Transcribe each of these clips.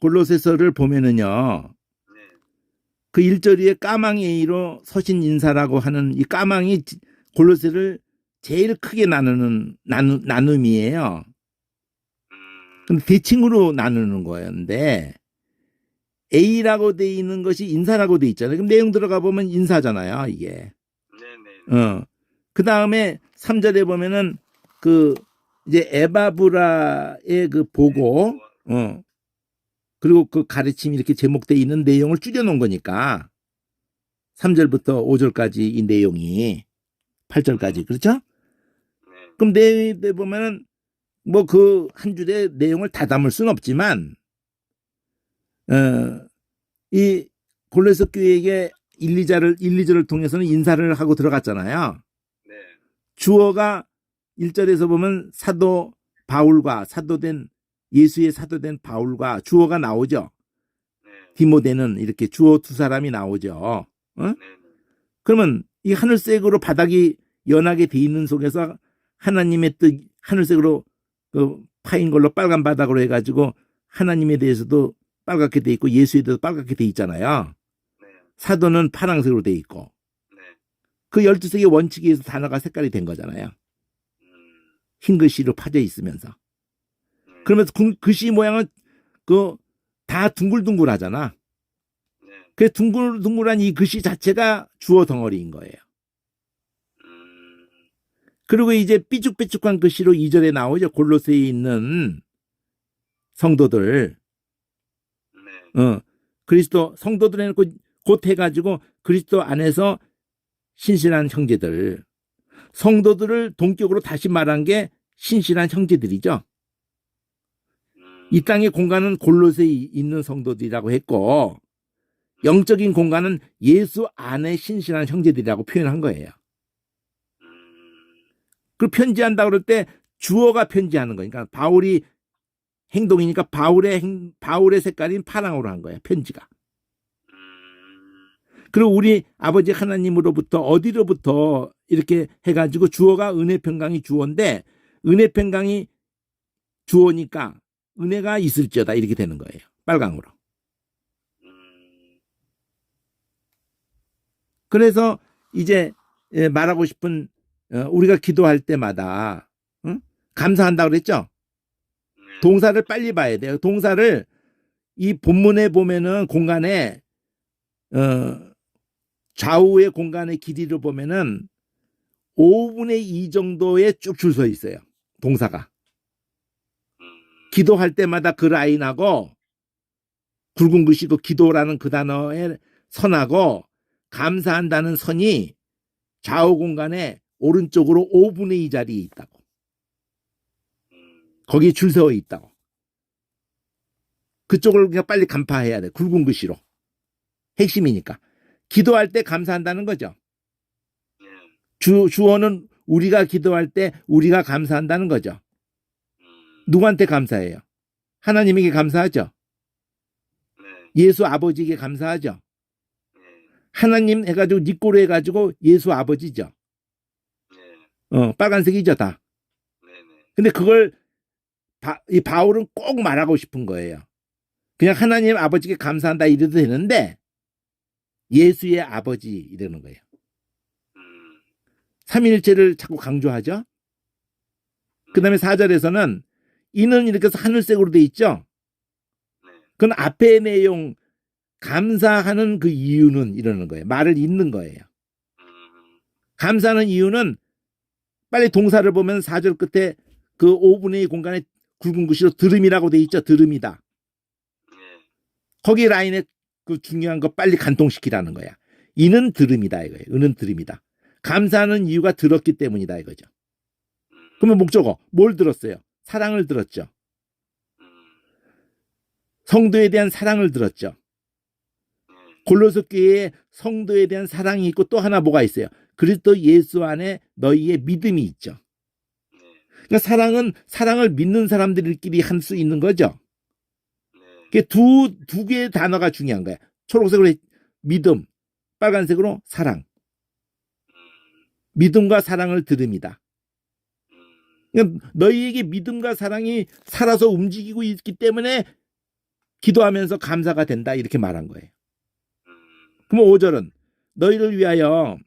골로새서를 보면은요. 네. 그 1절 위에 까망이 A로 서신 인사라고 하는 이 까망이 골로새를 제일 크게 나누는 나눔이에요. 근데 대칭으로 나누는 거였는데 A라고 돼 있는 것이 인사라고 돼 있잖아요. 그럼 내용 들어가 보면 인사잖아요, 이게. 네네. 그 다음에 3절에 보면은 그 이제 에바브라의 그 보고, 그리고 그 가르침이 이렇게 제목되어 있는 내용을 줄여놓은 거니까 3절부터 5절까지 이 내용이 8절까지 그렇죠? 네. 그럼 내용에 보면은 뭐 그 한 줄의 내용을 다 담을 수는 없지만 이 골로새 교회에게 1, 2절을 통해서는 인사를 하고 들어갔잖아요. 네. 주어가 1절에서 보면 사도 바울과 예수의 사도된 바울과 주어가 나오죠. 네. 디모데는 이렇게 주어 두 사람이 나오죠. 네. 그러면 이 하늘색으로 바닥이 연하게 돼 있는 속에서 하나님의 뜻, 하늘색으로 그 파인 걸로 빨간 바닥으로 해가지고 하나님에 대해서도 빨갛게 돼 있고 예수에 대해서도 빨갛게 돼 있잖아요. 네. 사도는 파란색으로 돼 있고 네. 그 12색의 원칙에 의해서 단어가 색깔이 된 거잖아요. 흰 글씨로 파져 있으면서. 그러면서 글씨 모양은 그 다 둥글둥글하잖아. 네. 그 둥글둥글한 이 글씨 자체가 주어 덩어리인 거예요. 그리고 이제 삐죽삐죽한 글씨로 2절에 나오죠. 골로새에 있는 성도들. 네. 그리스도 성도들 해놓고 곧 해가지고 그리스도 안에서 신실한 형제들. 성도들을 동격으로 다시 말한 게 신실한 형제들이죠. 이 땅의 공간은 골로새에 있는 성도들이라고 했고 영적인 공간은 예수 안에 신실한 형제들이라고 표현한 거예요. 그 편지한다 그럴 때 주어가 편지하는 거니까 바울이 행동이니까 바울의 색깔인 파랑으로 한 거예요. 편지가. 그리고 우리 아버지 하나님으로부터 어디로부터 이렇게 해가지고 주어가 은혜평강이 주어인데 은혜평강이 주어니까 은혜가 있을지어다 이렇게 되는 거예요. 빨강으로. 그래서 이제 말하고 싶은 우리가 기도할 때마다 감사한다 그랬죠? 동사를 빨리 봐야 돼요. 동사를 이 본문에 보면은 공간에 좌우의 공간의 길이를 보면은 5분의 2 정도에 쭉 줄 서 있어요. 동사가. 기도할 때마다 그 라인하고 굵은 글씨 그 기도라는 그 단어의 선하고 감사한다는 선이 좌우 공간에 오른쪽으로 5분의 2 자리에 있다고. 거기에 줄 서 있다고. 그쪽을 그냥 빨리 간파해야 돼. 굵은 글씨로. 핵심이니까. 기도할 때 감사한다는 거죠. 주어는 우리가 기도할 때 우리가 감사한다는 거죠. 누구한테 감사해요? 하나님에게 감사하죠. 예수 아버지에게 감사하죠. 하나님 해가지고 니꼬로 해가지고 예수 아버지죠. 빨간색이죠 다. 근데 그걸 이 바울은 꼭 말하고 싶은 거예요. 그냥 하나님 아버지께 감사한다 이래도 되는데 예수의 아버지 이러는 거예요. 삼위일체를 자꾸 강조하죠. 그 다음에 4절에서는 이는 이렇게 해서 하늘색으로 돼 있죠. 그건 앞의 내용 감사하는 그 이유는 이러는 거예요. 말을 잇는 거예요. 감사하는 이유는 빨리 동사를 보면 4절 끝에 그 5분의 2 공간에 굵은 글씨로 들음이라고 돼 있죠. 들음이다. 거기 라인에 그 중요한 거 빨리 간통시키라는 거야. 이는 들음이다 이거예요. 은은 들음이다. 감사하는 이유가 들었기 때문이다 이거죠. 그러면 목적어 뭘 들었어요? 사랑을 들었죠. 성도에 대한 사랑을 들었죠. 골로새 교회에 성도에 대한 사랑이 있고 또 하나 뭐가 있어요? 그리스도 예수 안에 너희의 믿음이 있죠. 그러니까 사랑은 사랑을 믿는 사람들끼리 할 수 있는 거죠. 두 개의 단어가 중요한 거야. 초록색으로 믿음, 빨간색으로 사랑. 믿음과 사랑을 들음이다. 그러니까 너희에게 믿음과 사랑이 살아서 움직이고 있기 때문에 기도하면서 감사가 된다 이렇게 말한 거예요. 음, 그럼 5절은 너희를 위하여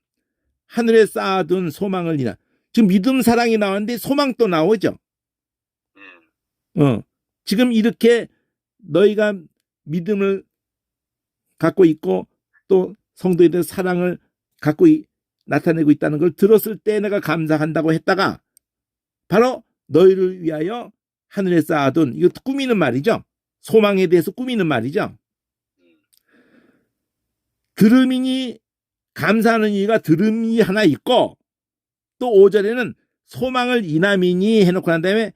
하늘에 쌓아둔 소망을 이나. 지금 믿음 사랑이 나왔는데 소망도 나오죠. 예, 지금 이렇게 너희가 믿음을 갖고 있고 또 성도에 대한 사랑을 갖고 나타내고 있다는 걸 들었을 때 내가 감사한다고 했다가 바로 너희를 위하여 하늘에 쌓아둔, 이거 꾸미는 말이죠. 소망에 대해서 꾸미는 말이죠. 들음이니 감사하는 이가 들음이 하나 있고 또 5절에는 소망을 이남이니 해놓고 난 다음에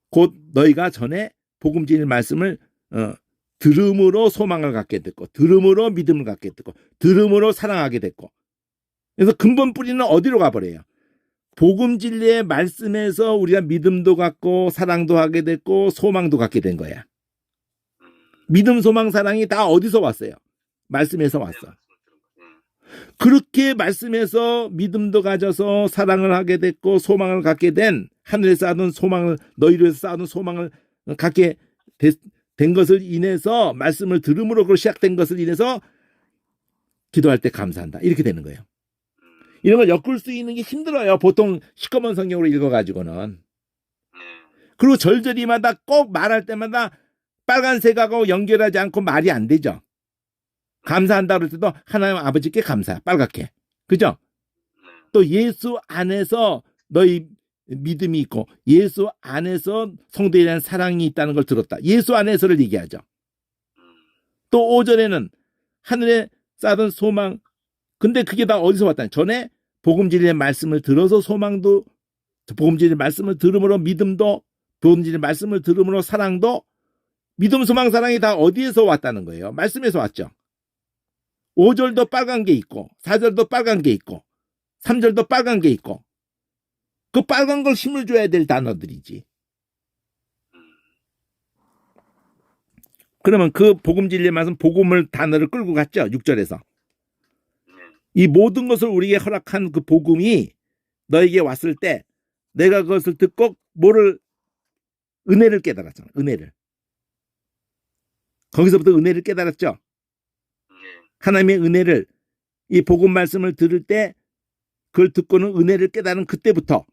곧 너희가 전에 복음 진리 말씀을 들음으로 소망을 갖게 됐고 들음으로 믿음을 갖게 됐고 들음으로 사랑하게 됐고. 그래서 근본 뿌리는 어디로 가버려요? 복음 진리의 말씀에서 우리가 믿음도 갖고 사랑도 하게 됐고 소망도 갖게 된 거야. 믿음, 소망, 사랑이 다 어디서 왔어요? 말씀에서 왔어. 그렇게 말씀에서 믿음도 가져서 사랑을 하게 됐고 소망을 갖게 된, 하늘에 쌓아둔 소망을, 너희를 위해서 쌓아둔 소망을 갖게 된 것을 인해서, 말씀을 들음으로 그로 시작된 것을 인해서 기도할 때 감사한다 이렇게 되는 거예요. 이런 걸 엮을 수 있는 게 힘들어요. 보통 시커먼 성경으로 읽어가지고는. 그리고 절절이마다 꼭 말할 때마다 빨간색하고 연결하지 않고 말이 안 되죠. 감사한다 그럴 때도 하나님 아버지께 감사, 빨갛게. 그죠? 또 예수 안에서 너희 믿음이 있고 예수 안에서 성도에 대한 사랑이 있다는 걸 들었다. 예수 안에서를 얘기하죠. 또 5절에는 하늘에 쌓은 소망. 근데 그게 다 어디서 왔다? 전에 복음 진리의 말씀을 들어서 소망도, 복음 진리의 말씀을 들음으로 믿음도, 복음 진리의 말씀을 들음으로 사랑도, 믿음, 소망, 사랑이 다 어디에서 왔다는 거예요? 말씀에서 왔죠. 5절도 빨간 게 있고 4절도 빨간 게 있고 3절도 빨간 게 있고, 그 빨간 걸 힘을 줘야 될 단어들이지. 그러면 그 복음 진리의 말씀, 복음을 단어를 끌고 갔죠. 6절에서. 이 모든 것을 우리에게 허락한 그 복음이 너에게 왔을 때 내가 그것을 듣고 뭐를, 은혜를 깨달았잖아. 은혜를. 거기서부터 은혜를 깨달았죠. 하나님의 은혜를, 이 복음 말씀을 들을 때 그걸 듣고는 은혜를 깨달은 그때부터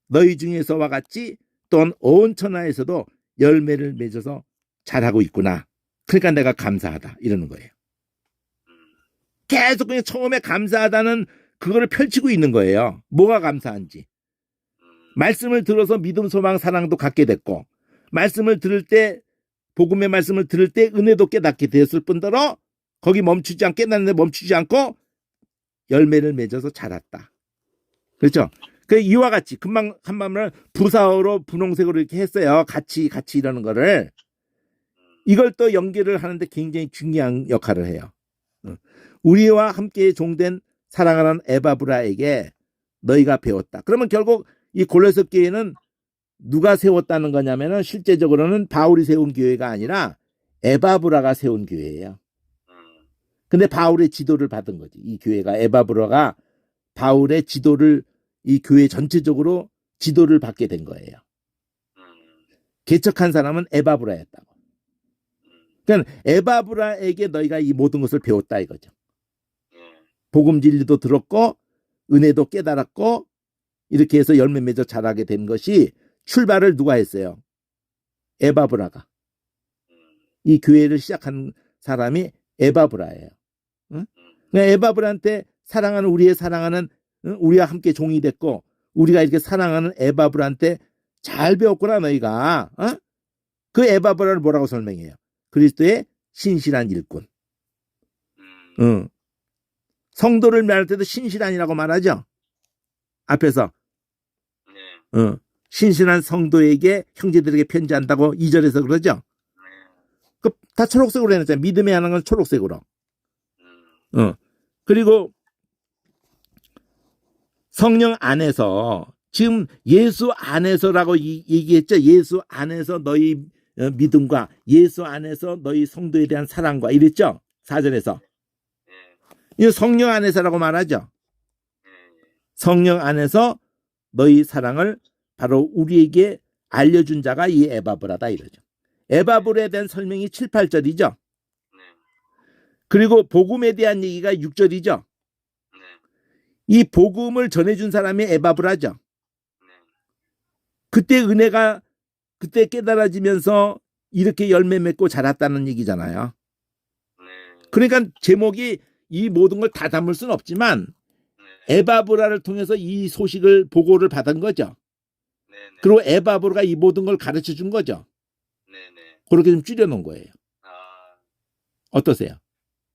너희 중에서와 같이 또한 온 천하에서도 열매를 맺어서 잘하고 있구나. 그러니까 내가 감사하다 이러는 거예요. 계속 그냥 처음에 감사하다는 그거를 펼치고 있는 거예요. 뭐가 감사한지. 말씀을 들어서 믿음, 소망, 사랑도 갖게 됐고, 말씀을 들을 때, 복음의 말씀을 들을 때 은혜도 깨닫게 되었을 뿐더러 거기 멈추지 않고, 깨닫는데 멈추지 않고 열매를 맺어서 자랐다. 그렇죠? 그 이와 같이 금방 한 마음을 부사어로 분홍색으로 이렇게 했어요. 같이 이러는 거를. 이걸 또 연결을 하는데 굉장히 중요한 역할을 해요. 우리와 함께 종된 사랑하는 에바브라에게 너희가 배웠다. 그러면 결국 이 골로새 교회는 누가 세웠다는 거냐면은 실제적으로는 바울이 세운 교회가 아니라 에바브라가 세운 교회예요. 근데 바울의 지도를 받은 거지. 이 교회가, 에바브라가 바울의 지도를, 이 교회 전체적으로 지도를 받게 된 거예요. 개척한 사람은 에바브라였다고. 그러니까 에바브라에게 너희가 이 모든 것을 배웠다 이거죠. 복음 진리도 들었고 은혜도 깨달았고 이렇게 해서 열매 맺어 자라게 된 것이, 출발을 누가 했어요? 에바브라가. 이 교회를 시작한 사람이 에바브라예요. 응? 그러니까 에바브라한테 사랑하는, 우리의 사랑하는, 우리와 함께 종이 됐고 우리가 이렇게 사랑하는 에바브라한테 잘 배웠구나 너희가. 그 에바브라를 뭐라고 설명해요? 그리스도의 신실한 일꾼. 성도를 말할 때도 신실한이라고 말하죠. 앞에서 신실한 성도에게, 형제들에게 편지한다고 2절에서 그러죠. 다 초록색으로 해놨잖아요. 믿음에 하는 건 초록색으로. 그리고 성령 안에서, 지금 예수 안에서라고 얘기했죠. 예수 안에서 너희 믿음과 예수 안에서 너희 성도에 대한 사랑과 이랬죠. 4절에서. 이 성령 안에서라고 말하죠. 성령 안에서 너희 사랑을 바로 우리에게 알려준 자가 이 에바브라다 이러죠. 에바브라에 대한 설명이 7, 8절이죠. 네. 그리고 복음에 대한 얘기가 6절이죠. 네. 이 복음을 전해준 사람이 에바브라죠. 네. 그때 은혜가 그때 깨달아지면서 이렇게 열매 맺고 자랐다는 얘기잖아요. 네. 그러니까 제목이 이 모든 걸 다 담을 수는 없지만 네. 에바브라를 통해서 이 소식을 보고를 받은 거죠. 네. 네. 그리고 에바브라가 이 모든 걸 가르쳐 준 거죠. 네. 네. 그렇게 좀 줄여놓은 거예요. 아, 어떠세요?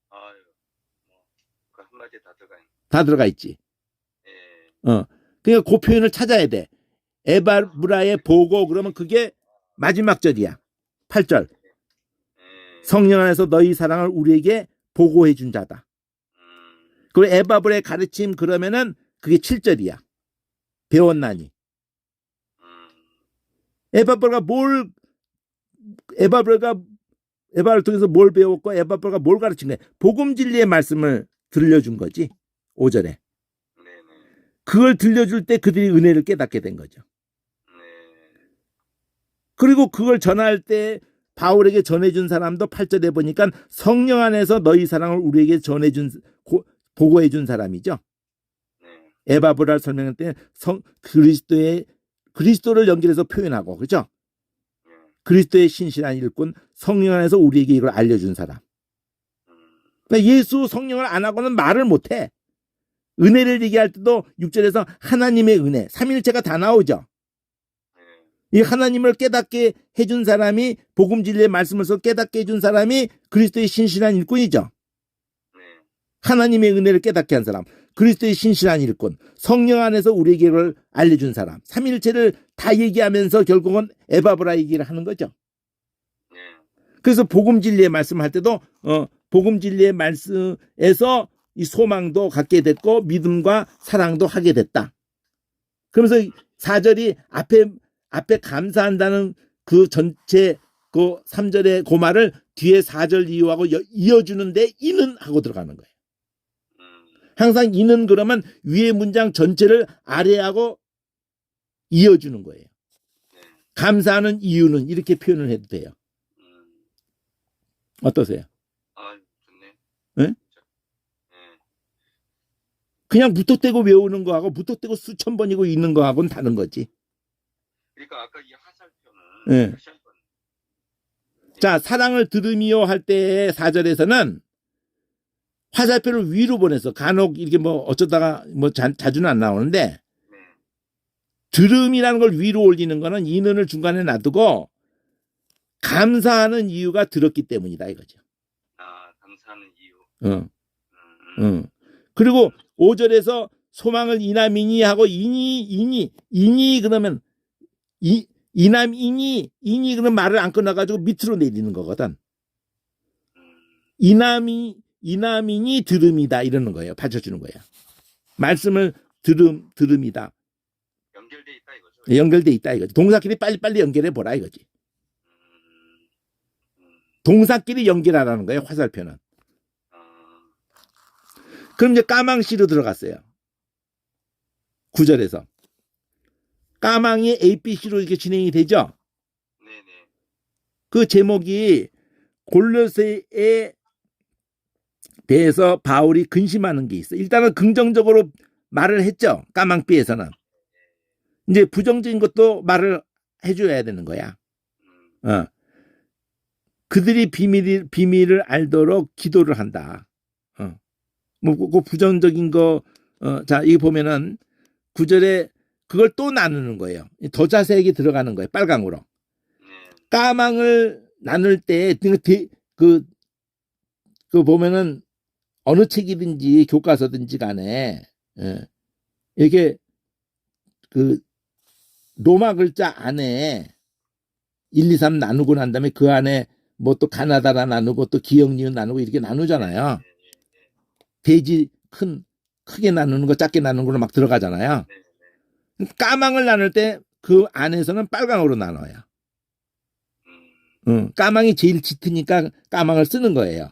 아유, 그 한마디 다 들어가 있네. 다 들어가 있지. 예. 그러니까 그 표현을 찾아야 돼. 에바브라의 보고 그러면 그게 마지막 절이야. 8절. 예. 성령 안에서 너희 사랑을 우리에게 보고해 준 자다. 그리고 에바브라의 가르침 그러면은 그게 7절이야. 배웠나니. 에바브라를 통해서 뭘 배웠고 에바브라가 뭘 가르친 거야. 복음 진리의 말씀을 들려준 거지. 5절에. 네네. 그걸 들려줄 때 그들이 은혜를 깨닫게 된 거죠. 네. 그리고 그걸 전할 때 바울에게 전해준 사람도 8절에 보니까 성령 안에서 너희 사랑을 우리에게 보고해준 사람이죠. 네. 에바브라를 설명할 때 그리스도를 연결해서 표현하고 그렇죠. 네. 그리스도의 신실한 일꾼 성령 안에서 우리에게 이걸 알려준 사람. 그러니까 예수 성령을 안 하고는 말을 못해. 은혜를 얘기할 때도 6절에서 하나님의 은혜, 삼위일체가 다 나오죠. 이 하나님을 깨닫게 해준 사람이 복음 진리의 말씀에서 깨닫게 해준 사람이 그리스도의 신실한 일꾼이죠. 네. 하나님의 은혜를 깨닫게 한 사람, 그리스도의 신실한 일꾼, 성령 안에서 우리에게 이걸 알려준 사람, 삼위일체를 다 얘기하면서 결국은 에바브라 얘기를 하는 거죠. 네. 그래서 복음 진리의 말씀할 때도 복음 진리의 말씀에서 이 소망도 갖게 됐고 믿음과 사랑도 하게 됐다. 그러면서 4절이 앞에 감사한다는 그 전체 그 3절의 그 말을 뒤에 4절 이유하고 이어주는데 이는 하고 들어가는 거예요. 항상 이는 그러면 위에 문장 전체를 아래하고 이어주는 거예요. 감사하는 이유는 이렇게 표현을 해도 돼요. 어떠세요? 아, 좋네. 네? 그냥 무턱대고 외우는 거하고 무턱대고 수천 번이고 읽는 거하고는 다른 거지. 그러니까 아까 이 화살표는 네. 다시 한번. 자, 사랑을 들으미요 할 때 4절에서는 화살표를 위로 보내서 간혹 이렇게 뭐 어쩌다가 뭐 자주는 안 나오는데 네. 들음이라는 걸 위로 올리는 거는 인은을 중간에 놔두고 감사하는 이유가 들었기 때문이다 이거죠. 아, 감사하는 이유. 그리고 5절에서 소망을 이남이니 하고 이니 그러면 이남이니 그런 말을 안 끊어가지고 밑으로 내리는 거거든. 이남이니 들음이다 이러는 거예요. 받쳐주는 거예요. 말씀을 들음이다. 연결돼 있다 이거죠. 연결돼 있다 이거지. 동사끼리 빨리빨리 연결해 보라 이거지. 동사끼리 연결하라는 거예요. 화살표는. 그럼 이제 까망씨로 들어갔어요. 9절에서. 까망이 ABC로 이렇게 진행이 되죠. 네네. 그 제목이 골로새에 대해서 바울이 근심하는 게 있어. 일단은 긍정적으로 말을 했죠. 까망비에서는. 이제 부정적인 것도 말을 해줘야 되는 거야. 그들이 비밀을 알도록 기도를 한다. 그 부정적인 거, 자, 이거 보면은 9절에 그걸 또 나누는 거예요. 더 자세하게 들어가는 거예요. 빨강으로. 까망을 나눌 때, 그 보면은 어느 책이든지 교과서든지 간에, 이렇게 그 로마 글자 안에 1, 2, 3 나누고 난 다음에 그 안에 뭐 또 가나다라 나누고 또 기억니은 나누고 이렇게 나누잖아요. 대지 크게 나누는 거 작게 나누는 걸로 막 들어가잖아요. 까망을 나눌 때 그 안에서는 빨강으로 나눠요. 까망이 제일 짙으니까 까망을 쓰는 거예요.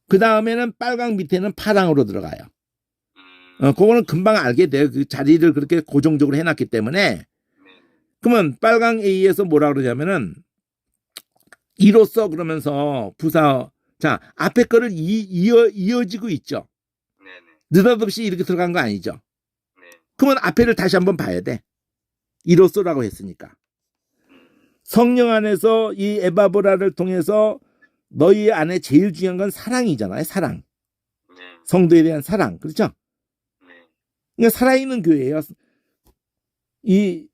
그 다음에는 빨강 밑에는 파랑으로 들어가요. 그거는 금방 알게 돼요. 그 자리를 그렇게 고정적으로 해놨기 때문에. 그러면 빨강 A에서 뭐라 그러냐면은 이로써 그러면서 부사 자 앞에 거를 이어지고 있죠. 네네. 느닷없이 이렇게 들어간 거 아니죠. 네. 그러면 앞에를 다시 한번 봐야 돼. 이로써라고 했으니까. 성령 안에서 이 에바브라를 통해서 너희 안에 제일 중요한 건 사랑이잖아요. 사랑. 네. 성도에 대한 사랑. 그렇죠? 네. 그러니까 살아있는 교회예요. 이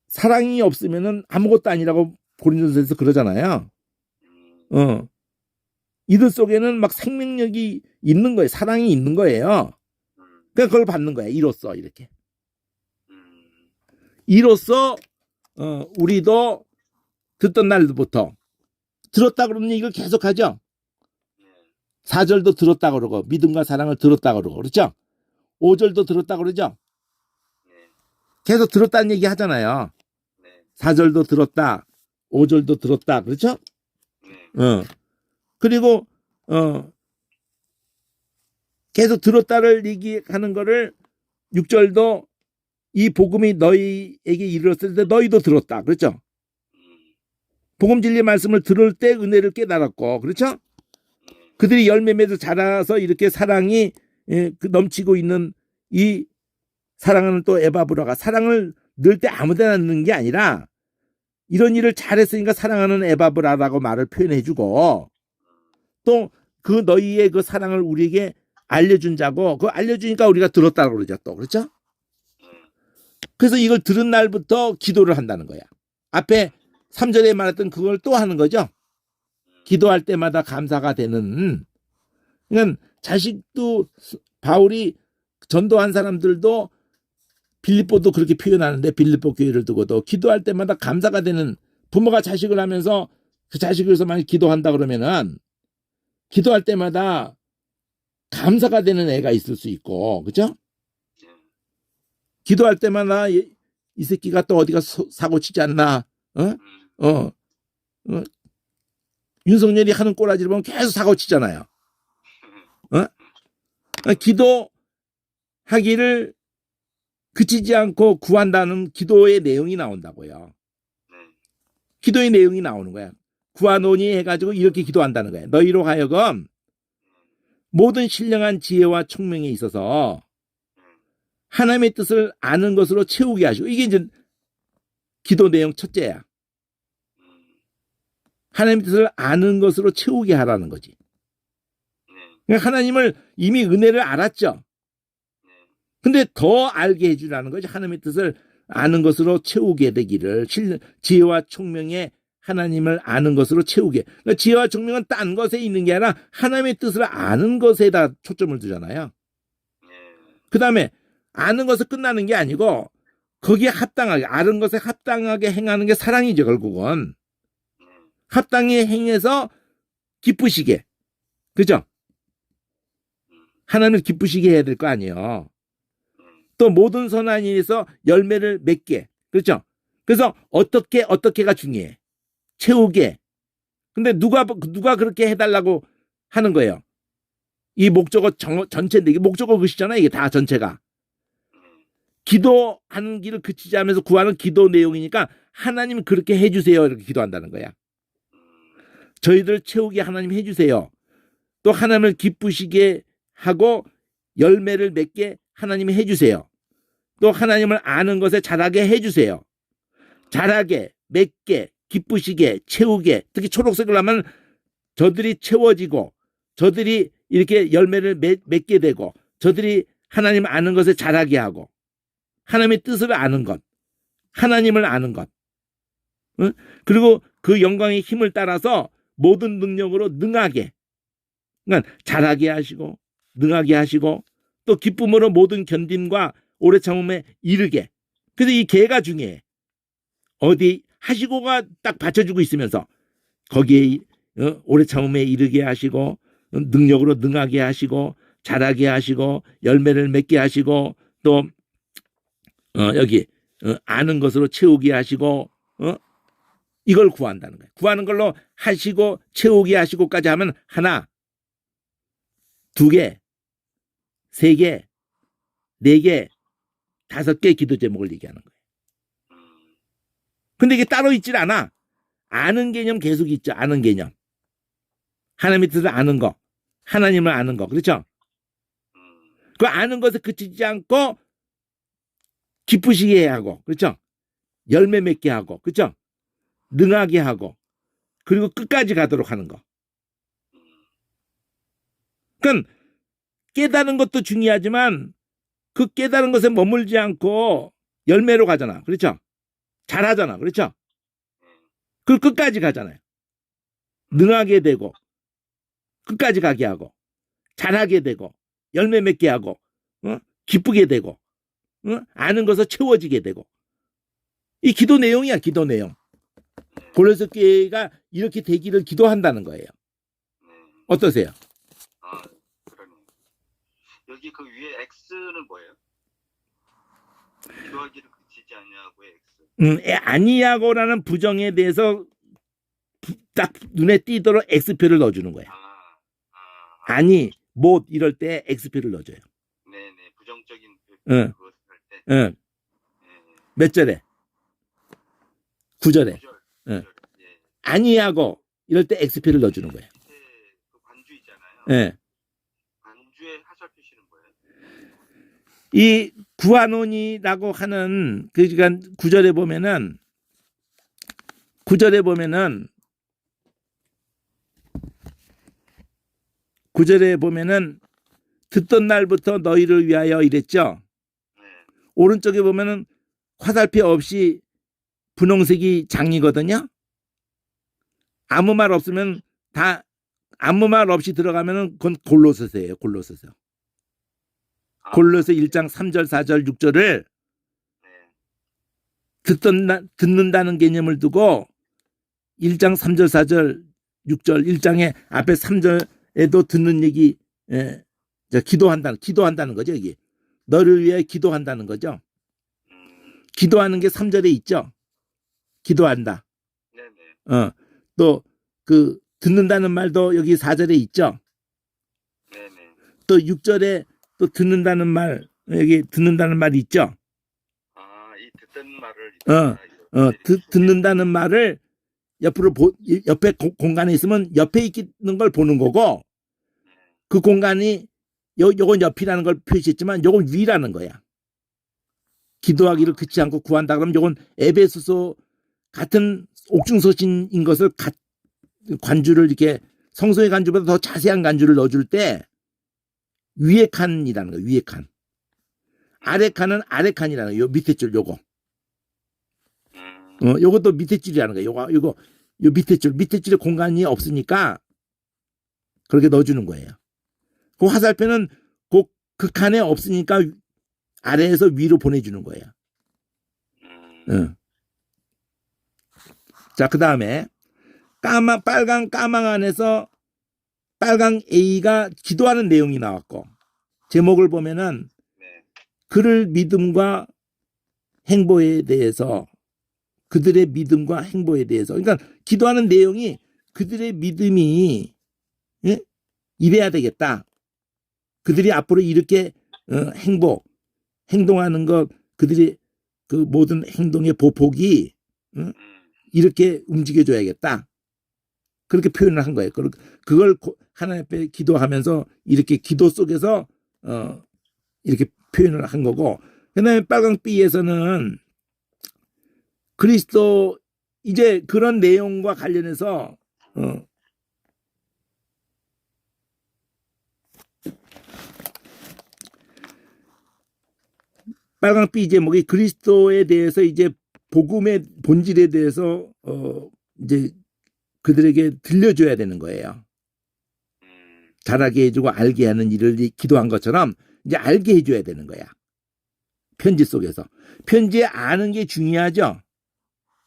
사랑이 없으면은 아무것도 아니라고 고린도서에서 그러잖아요. 어. 이들 속에는 막 생명력이 있는 거예요. 사랑이 있는 거예요. 그러니까 그걸 받는 거야. 이로써 이렇게. 이로써 우리도 듣던 날부터 들었다 그러면 이걸 계속하죠. 4절도 들었다 그러고 믿음과 사랑을 들었다 그러고 그렇죠. 5절도 들었다 그러죠. 계속 들었다는 얘기 하잖아요. 4절도 들었다. 5절도 들었다. 그렇죠? 그리고 계속 들었다를 얘기하는 거를 6절도 이 복음이 너희에게 이르렀을 때 너희도 들었다. 그렇죠? 복음 진리의 말씀을 들을 때 은혜를 깨달았고 그렇죠? 그들이 열매 맺어 자라서 이렇게 사랑이 넘치고 있는 이 사랑하는 또 에바브라가 사랑을 넣을 때 아무데나 넣는 게 아니라 이런 일을 잘했으니까 사랑하는 에바브라라고 말을 표현해주고 또 그 너희의 그 사랑을 우리에게 알려준 자고 그 알려주니까 우리가 들었다고 그러죠 또 그렇죠? 그래서 이걸 들은 날부터 기도를 한다는 거야. 앞에 3절에 말했던 그걸 또 하는 거죠. 기도할 때마다 감사가 되는. 그러니까 자식도 바울이 전도한 사람들도 빌립보도 그렇게 표현하는데 빌립보 교회를 두고도 기도할 때마다 감사가 되는 부모가 자식을 하면서 그 자식을 위해서 많이 기도한다 그러면은 기도할 때마다 감사가 되는 애가 있을 수 있고 그죠? 기도할 때마다 이 새끼가 또 어디가 사고 치지 않나 윤석열이 하는 꼬라지를 보면 계속 사고 치잖아요. 기도하기를 그치지 않고 구한다는 기도의 내용이 나온다고요. 기도의 내용이 나오는 거야. 구하노니 해가지고 이렇게 기도한다는 거야. 너희로 하여금 모든 신령한 지혜와 총명에 있어서 하나님의 뜻을 아는 것으로 채우게 하시고 이게 이제 기도 내용 첫째야. 하나님의 뜻을 아는 것으로 채우게 하라는 거지. 그러니까 하나님을 이미 은혜를 알았죠. 근데 더 알게 해주라는 거지. 하나님의 뜻을 아는 것으로 채우게 되기를 지혜와 총명에 하나님을 아는 것으로 채우게. 그러니까 지혜와 총명은 딴 것에 있는 게 아니라 하나님의 뜻을 아는 것에다 초점을 두잖아요. 그 다음에 아는 것은 끝나는 게 아니고 거기에 합당하게 아는 것에 합당하게 행하는 게 사랑이죠. 결국은 합당히 행해서 기쁘시게 그죠? 하나님을 기쁘시게 해야 될 거 아니에요. 또 모든 선한 일에서 열매를 맺게 그렇죠? 그래서 어떻게가 중요해. 채우게. 근데 누가 그렇게 해달라고 하는 거예요. 이 목적어 전체인데 이게 목적어 글씨잖아요. 이게 다 전체가. 기도하는 길을 그치지 않으면서 구하는 기도 내용이니까 하나님 그렇게 해주세요. 이렇게 기도한다는 거야. 저희들 채우게 하나님 해주세요. 또 하나님을 기쁘시게 하고 열매를 맺게 하나님이 해주세요. 또 하나님을 아는 것에 자라게 해주세요. 자라게, 맺게, 기쁘시게, 채우게. 특히 초록색을 하면 저들이 채워지고 저들이 이렇게 열매를 맺게 되고 저들이 하나님 아는 것에 자라게 하고 하나님의 뜻을 아는 것, 하나님을 아는 것. 응? 그리고 그 영광의 힘을 따라서 모든 능력으로 능하게 그러니까 잘하게 하시고 능하게 하시고 또 기쁨으로 모든 견딤과 오래 참음에 이르게. 그래서 이 개가 중요해. 어디 하시고가 딱 받쳐주고 있으면서 거기에 오래 참음에 이르게 하시고 능력으로 능하게 하시고 잘하게 하시고 열매를 맺게 하시고 또 여기 아는 것으로 채우게 하시고 이걸 구한다는 거예요. 구하는 걸로 하시고 채우게 하시고까지 하면 하나, 두 개, 세 개, 네 개, 5개 기도 제목을 얘기하는 거예요. 근데 이게 따로 있질 않아. 아는 개념 계속 있죠. 아는 개념. 하나님의 뜻을 아는 거. 하나님을 아는 거. 그렇죠? 그 아는 것에 그치지 않고 기쁘시게 해야 하고. 그렇죠? 열매 맺게 하고. 그렇죠? 능하게 하고. 그리고 끝까지 가도록 하는 거. 그러니까 깨달은 것도 중요하지만 그 깨달은 것에 머물지 않고 열매로 가잖아. 그렇죠? 잘하잖아. 그렇죠? 그 끝까지 가잖아요. 능하게 되고 끝까지 가게 하고 잘하게 되고 열매 맺게 하고 기쁘게 되고 아는 것을 채워지게 되고 이 기도 내용이야. 기도 내용. 골로새 교회가 이렇게 되기를 기도한다는 거예요. 어떠세요? 아, 그러네. 여기 그 위에 X는 뭐예요? 기도하기를 그치지 아니하고의 X. 아니하고라는 부정에 대해서 딱 눈에 띄도록 X표를 넣어주는 거야. 아니, 못 이럴 때 X표를 넣어줘요. 네네. 부정적인 응. 그것을 할 때. 응. 몇 절에? 9절에. 응. 예. 아니하고 이럴 때 X표를 넣어주는 거예요. 밑에 그 관주 있잖아요. 예. 관주의 하절 표시는 뭐예요? 이 구하노니라고 하는 그러니까 9절에 보면은 9절에 보면은 듣던 날부터 너희를 위하여 이랬죠. 네. 오른쪽에 보면은 화살표 없이 분홍색이 장이거든요. 아무 말 없으면 다 아무 말 없이 들어가면은 그건 골로새서예요. 골로새서. 골로새 1장 3절, 4절, 6절을 네. 듣는다는 개념을 두고 1장 3절, 4절, 6절 1장에 앞에 3절에도 듣는 얘기 기도한다는 거죠. 이게 너를 위해 기도한다는 거죠. 기도하는 게 3절에 있죠. 기도한다. 네네. 또 그 듣는다는 말도 여기 4절에 있죠. 네네. 또 6절에 또 듣는다는 말 여기 듣는다는 말이 있죠. 이 듣던 말을 듣는다는 말을 옆에 공간에 있으면 옆에 있는 걸 보는 거고 그 공간이 요건 옆이라는 걸 표시했지만 요건 위라는 거야. 기도하기를 그치 않고 구한다 그러면 요건 에베소서 같은 옥중서신인 것을 관주를 이렇게 성서의 간주보다 더 자세한 간주를 넣어줄 때 위에 칸이라는 거예요. 위에 칸. 아래 칸은 아래 칸이라는 거예요. 요 밑에 줄 요거. 요것도 밑에 줄이라는 거예요. 요 밑에 줄에 공간이 없으니까 그렇게 넣어주는 거예요. 그 화살표는 그 칸에 없으니까 아래에서 위로 보내주는 거예요. 자, 그 다음에 빨강 까망 안에서 빨강 A가 기도하는 내용이 나왔고 제목을 보면은 그를 믿음과 행보에 대해서 그들의 믿음과 행보에 대해서 그러니까 기도하는 내용이 그들의 믿음이 이래야 되겠다. 그들이 앞으로 이렇게 행동하는 것 그들이 그 모든 행동의 보폭이 이렇게 움직여줘야겠다. 그렇게 표현을 한 거예요. 그걸 하나님 앞에 기도하면서 이렇게 기도 속에서 이렇게 표현을 한 거고 그다음에 빨강 B에서는 그리스도 이제 그런 내용과 관련해서 빨강 B 제목이 그리스도에 대해서 이제 복음의 본질에 대해서 이제 그들에게 들려줘야 되는 거예요. 잘하게 해주고 알게 하는 일을 기도한 것처럼 이제 알게 해줘야 되는 거야. 편지 속에서. 편지에 아는 게 중요하죠.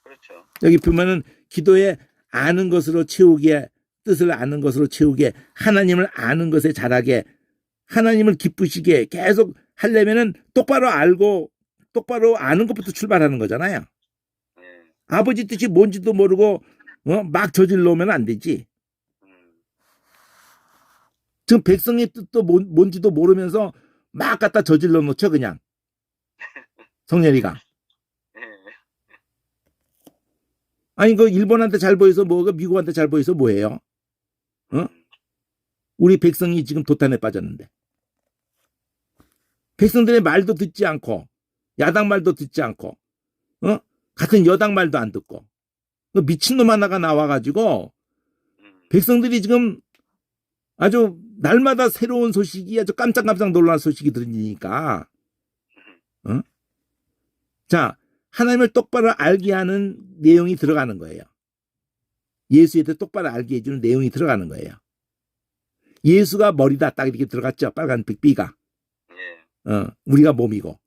그렇죠. 여기 보면은 기도에 아는 것으로 채우게 뜻을 아는 것으로 채우게 하나님을 아는 것에 잘하게 하나님을 기쁘시게 계속 하려면은 똑바로 알고 똑바로 아는 것부터 출발하는 거잖아요. 아버지 뜻이 뭔지도 모르고 막 저질러 오면 안 되지. 지금 백성의 뜻도 뭔지도 모르면서 막 갖다 저질러 놓죠 그냥. 성렬이가. 아니 그 일본한테 잘 보여서 뭐가 미국한테 잘 보여서 뭐예요? 어? 우리 백성이 지금 도탄에 빠졌는데 백성들의 말도 듣지 않고 야당 말도 듣지 않고 같은 여당 말도 안 듣고 그 미친놈 하나가 나와가지고 백성들이 지금 아주 날마다 새로운 소식이 아주 깜짝깜짝 놀랄 소식이 들리니까 자 하나님을 똑바로 알게 하는 내용이 들어가는 거예요. 예수에 대해 똑바로 알게 해주는 내용이 들어가는 거예요. 예수가 머리다 딱 이렇게 들어갔죠. 빨간 빅비가. 우리가 몸이고.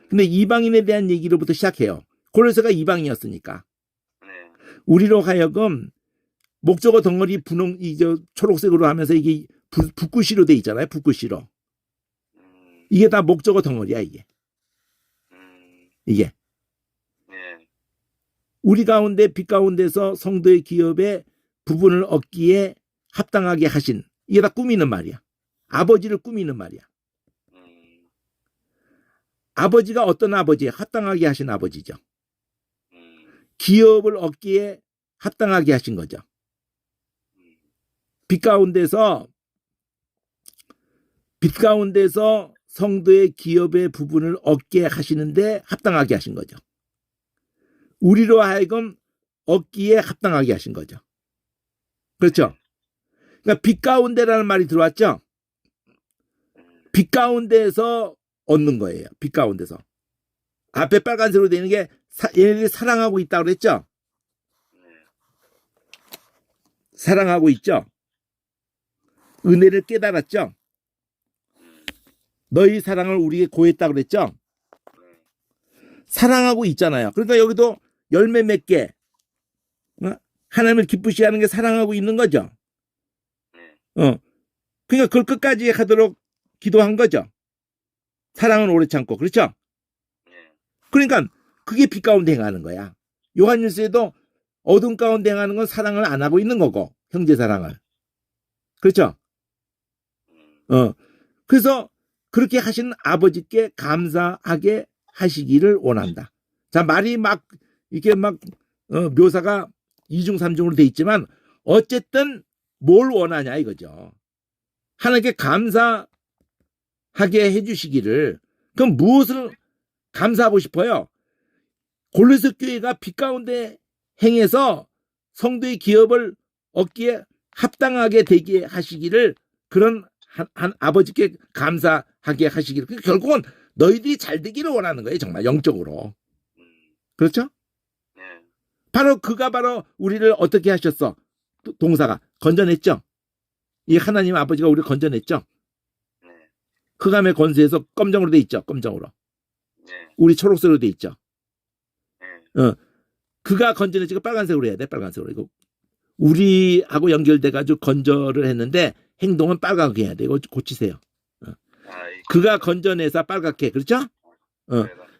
근데 이방인에 대한 얘기로부터 시작해요. 고레스가 이방인이었으니까. 우리로 하여금 목적어 덩어리 분홍 초록색으로 하면서 이게 붓글씨로 돼 있잖아요. 붓글씨로. 이게 다 목적어 덩어리야 이게. 이게. 우리 가운데 빛 가운데서 성도의 기업에 부분을 얻기에 합당하게 하신 이게 다 꾸미는 말이야. 아버지를 꾸미는 말이야. 아버지가 어떤 아버지예요? 합당하게 하신 아버지죠. 기업을 얻기에 합당하게 하신 거죠. 빛 가운데서 성도의 기업의 부분을 얻게 하시는데 합당하게 하신 거죠. 우리로 하여금 얻기에 합당하게 하신 거죠. 그렇죠? 그러니까 빛 가운데라는 말이 들어왔죠? 빛 가운데에서 얻는 거예요. 빛 가운데서. 앞에 빨간색으로 되는 게 얘네들이 사랑하고 있다고 그랬죠? 사랑하고 있죠? 은혜를 깨달았죠? 너희 사랑을 우리에게 고했다고 그랬죠? 사랑하고 있잖아요. 그러니까 여기도 열매 맺게 하나님을 기쁘시게 하는 게 사랑하고 있는 거죠. 그러니까 그걸 끝까지 하도록 기도한 거죠. 사랑은 오래 참고. 그렇죠? 그러니까 그게 빛 가운데 행하는 거야. 요한일서에도 어둠 가운데 행하는 건 사랑을 안 하고 있는 거고, 형제 사랑을. 그렇죠? 그래서 그렇게 하신 아버지께 감사하게 하시기를 원한다. 자, 말이 막 이렇게 묘사가 이중삼중으로 돼 있지만 어쨌든 뭘 원하냐 이거죠. 하나님께 감사하게 해주시기를. 그럼 무엇을 감사하고 싶어요? 골로새 교회가 빛 가운데 행해서 성도의 기업을 얻기에 합당하게 되게 하시기를, 그런 한 아버지께 감사하게 하시기를. 결국은 너희들이 잘 되기를 원하는 거예요. 정말 영적으로. 그렇죠? 바로 그가 바로 우리를 어떻게 하셨어? 동사가 건져냈죠. 이 하나님 아버지가 우리를 건져냈죠. 흑암의 권세에서 검정으로 돼 있죠. 검정으로. 우리 초록색으로 돼 있죠. 그가 건져냈지가 빨간색으로 해야 돼. 빨간색으로. 이거 우리하고 연결돼가지고 건져를 했는데 행동은 빨갛게 해야 돼. 이거 고치세요. 그가 건져내서 빨갛게. 그렇죠?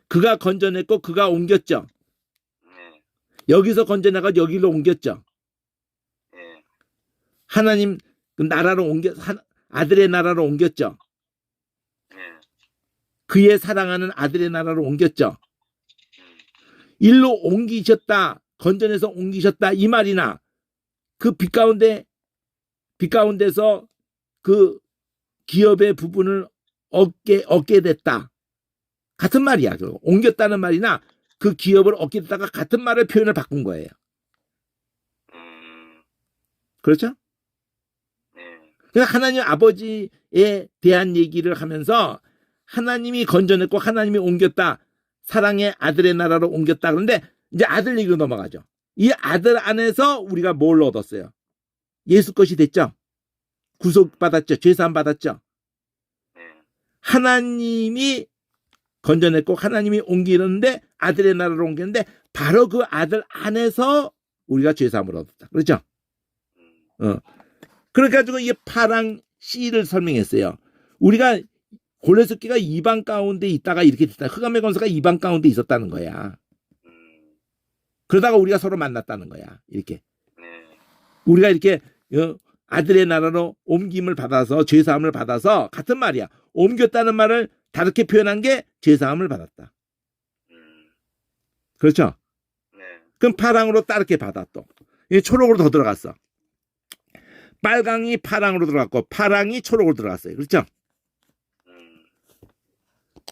그가 건져냈고 그가 옮겼죠. 여기서 건져내가 여기로 옮겼죠. 하나님 그 나라로 아들의 나라로 옮겼죠. 그의 사랑하는 아들의 나라로 옮겼죠. 일로 옮기셨다, 건져내서 옮기셨다 이 말이나 그 빛 가운데서 그 기업의 부분을 얻게 됐다 같은 말이야. 옮겼다는 말이나 그 기업을 얻게 됐다가 같은 말을 표현을 바꾼 거예요. 그렇죠? 그러니까 하나님 아버지에 대한 얘기를 하면서 하나님이 건져냈고 하나님이 옮겼다, 사랑의 아들의 나라로 옮겼다. 그런데 이제 아들 얘기로 넘어가죠. 이 아들 안에서 우리가 뭘 얻었어요? 예수 것이 됐죠. 구속받았죠. 죄사함 받았죠. 하나님이 건져냈고 하나님이 옮기는데 아들의 나라로 옮겼는데 바로 그 아들 안에서 우리가 죄사함을 얻었다. 그렇죠? 그래가지고 이게 파랑 씨를 설명했어요. 우리가 골레스키가 이방 가운데 있다가 이렇게 됐다. 흑암의 권세가 이방 가운데 있었다는 거야. 그러다가 우리가 서로 만났다는 거야. 이렇게. 우리가 이렇게 아들의 나라로 옮김을 받아서 죄사함을 받아서 같은 말이야. 옮겼다는 말을 다르게 표현한 게 죄사함을 받았다. 그렇죠? 그럼 파랑으로 따르게 받아 또. 이 초록으로 더 들어갔어. 빨강이 파랑으로 들어갔고 파랑이 초록으로 들어갔어요. 그렇죠?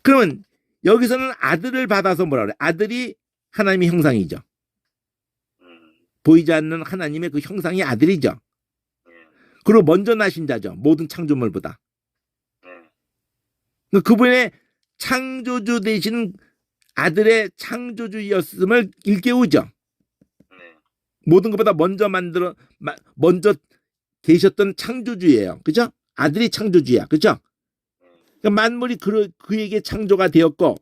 그러면 여기서는 아들을 받아서 뭐라 그래? 아들이 하나님의 형상이죠. 보이지 않는 하나님의 그 형상이 아들이죠. 그리고 먼저 나신 자죠. 모든 창조물보다. 그분의 창조주 되시는 아들의 창조주였음을 일깨우죠. 모든 것보다 먼저 계셨던 창조주예요. 그죠? 아들이 창조주야. 그죠? 그러니까 만물이 그에게 창조가 되었고,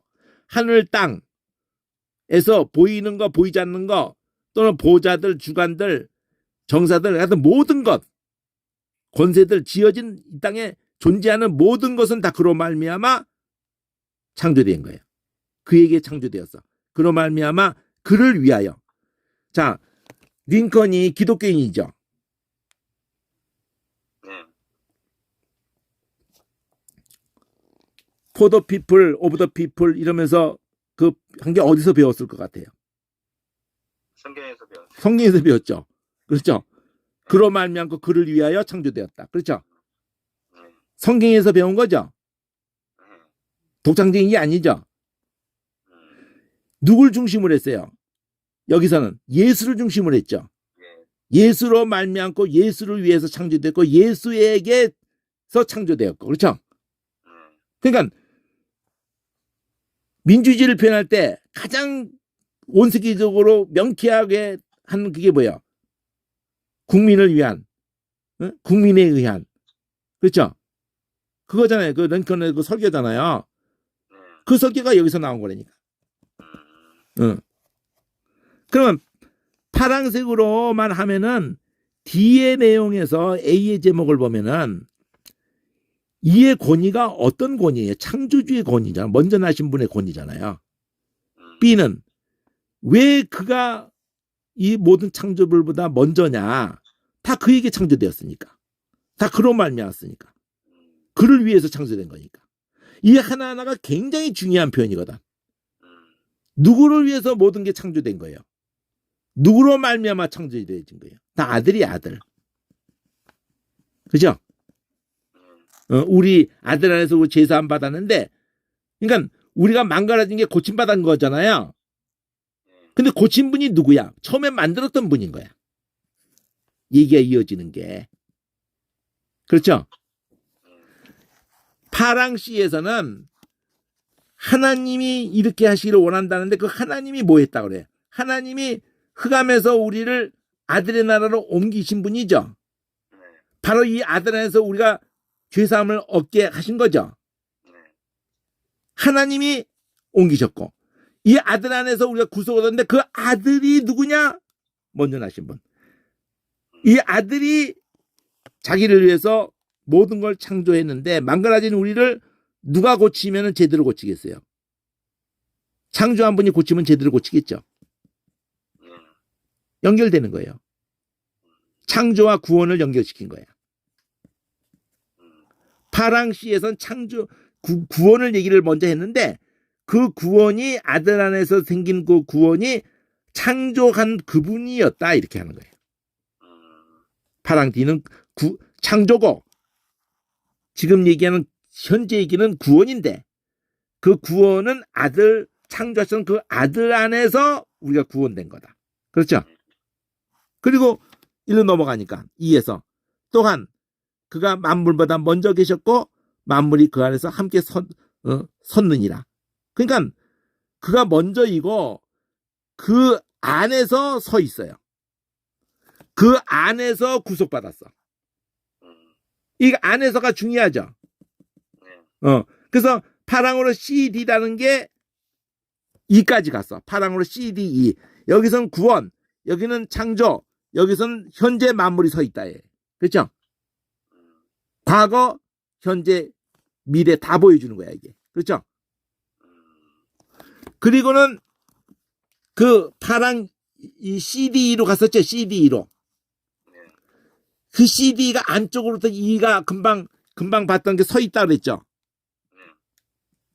하늘 땅에서 보이는 거, 보이지 않는 거, 또는 보좌들, 주관들, 정사들, 하여튼 모든 것, 권세들, 지어진 이 땅에 존재하는 모든 것은 다 그로 말미암아 창조된 거예요. 그에게 창조되었어. 그로 말미암아 그를 위하여. 자, 링컨이 기독교인이죠. For the people, of the people 이러면서 그 한 게 어디서 배웠을 것 같아요? 성경에서 배웠어요. 성경에서 배웠죠. 그렇죠? 그로 말미암고 그를 위하여 창조되었다. 그렇죠? 성경에서 배운 거죠. 독창적인 게 아니죠. 누굴 중심으로 했어요? 여기서는 예수를 중심으로 했죠. 예수로 말미암고 예수를 위해서 창조됐고 예수에게서 창조되었고 그렇죠? 그러니까 민주주의를 표현할 때 가장 온 세계적으로 명쾌하게 하는 그게 뭐예요? 국민을 위한, 국민에 의한, 그렇죠? 그거잖아요. 그 런컨의 그 설교잖아요. 그 설교가 여기서 나온 거라니까. 그러면 파란색으로만 하면은 D의 내용에서 A의 제목을 보면은 이의 권위가 어떤 권위예요? 창조주의 권위잖아. 먼저 나신 분의 권위잖아요. B는 왜 그가 이 모든 창조물보다 먼저냐? 다 그에게 창조되었으니까. 다 그로 말미암았으니까. 그를 위해서 창조된 거니까. 이 하나하나가 굉장히 중요한 표현이거든. 누구를 위해서 모든 게 창조된 거예요? 누구로 말미암아 창조되어진 거예요? 다 아들이 아들. 그죠? 우리 아들 안에서 제사 안 받았는데, 그러니까 우리가 망가진 게 고침받은 거잖아요. 근데 고친 분이 누구야? 처음에 만들었던 분인 거야. 얘기가 이어지는 게. 그렇죠? 파랑시에서는 하나님이 이렇게 하시기를 원한다는데 그 하나님이 뭐 했다 그래? 하나님이 흑암에서 우리를 아들의 나라로 옮기신 분이죠. 바로 이 아들 안에서 우리가 죄사함을 얻게 하신 거죠. 하나님이 옮기셨고 이 아들 안에서 우리가 구속을 얻었는데 그 아들이 누구냐? 먼저 나신 분. 이 아들이 자기를 위해서 모든 걸 창조했는데 망가진 우리를 누가 고치면 제대로 고치겠어요? 창조한 분이 고치면 제대로 고치겠죠. 연결되는 거예요. 창조와 구원을 연결시킨 거야. 파랑시에선 창조 구원을 얘기를 먼저 했는데 그 구원이 아들 안에서 생긴 그 구원이 창조한 그분이었다 이렇게 하는 거예요. 파랑디는 창조고 지금 얘기하는 현재 얘기는 구원인데 그 구원은 아들 창조하신 그 아들 안에서 우리가 구원된 거다. 그렇죠? 그리고 일로 넘어가니까 2에서 또한 그가 만물보다 먼저 계셨고 만물이 그 안에서 함께 섰느니라. 그러니까 그가 먼저이고 그 안에서 서 있어요. 그 안에서 구속받았어. 이 안에서가 중요하죠. 그래서 파랑으로 CD라는 게 2까지 갔어. 파랑으로 CDE. 여기서는 구원, 여기는 창조, 여기서는 현재 만물이 서 있다. 그렇죠? 과거, 현재, 미래 다 보여주는 거야 이게. 그렇죠? 그리고는 그 파랑 이 CDE로 갔었죠. CDE로. 그 CD가 안쪽으로부터 E가 금방 봤던 게 서 있다 그랬죠.